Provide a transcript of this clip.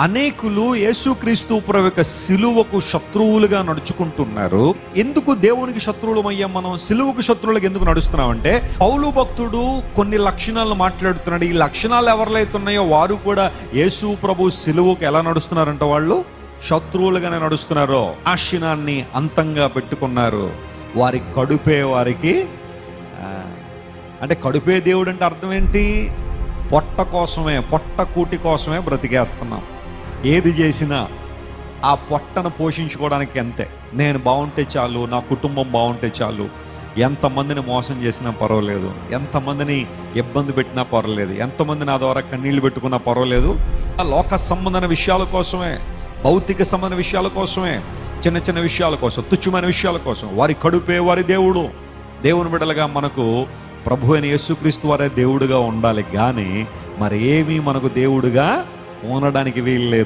అనేకులు యేసుక్రీస్తు ప్రభు యొక్క సిలువకు శత్రువులుగా నడుచుకుంటున్నారు. ఎందుకు దేవునికి శత్రువులమయ్యాం మనం? సిలువకు శత్రువులకు ఎందుకు నడుస్తున్నామంటే, పౌలు భక్తుడు కొన్ని లక్షణాలను మాట్లాడుతున్నాడు. ఈ లక్షణాలు ఎవరిలో అయితే ఉన్నాయో వారు కూడా యేసు ప్రభు సిలువకు ఎలా నడుస్తున్నారంట? వాళ్ళు శత్రువులుగానే నడుస్తున్నారు. ఆశీనాన్ని అంతంగా పెట్టుకున్నారు. వారి కడుపే వారికి అంటే కడుపే దేవుడు అంటే అర్థం ఏంటి? పొట్ట కోసమే, పొట్ట కూటి కోసమే బ్రతికేస్తున్నాం. ఏది చేసినా ఆ పొట్టను పోషించుకోవడానికి అంతే. నేను బాగుంటే చాలు, నా కుటుంబం బాగుంటే చాలు, ఎంతమందిని మోసం చేసినా పర్వాలేదు, ఎంతమందిని ఇబ్బంది పెట్టినా పర్వాలేదు, ఎంతమంది నా ద్వారా కన్నీళ్లు పెట్టుకున్నా పర్వాలేదు. ఆ లోక సంబంధమైన విషయాల కోసమే, భౌతిక సంబంధ విషయాల కోసమే, చిన్న చిన్న విషయాల కోసం, తుచ్చమైన విషయాల కోసం వారి కడుపే వారి దేవుడు. దేవుని బిడ్డలుగా మనకు ప్రభు అయిన యేసుక్రీస్తు వారే దేవుడుగా ఉండాలి, కానీ మరి ఏమీ మనకు దేవుడుగా ఉండడానికి వీల్లేదు.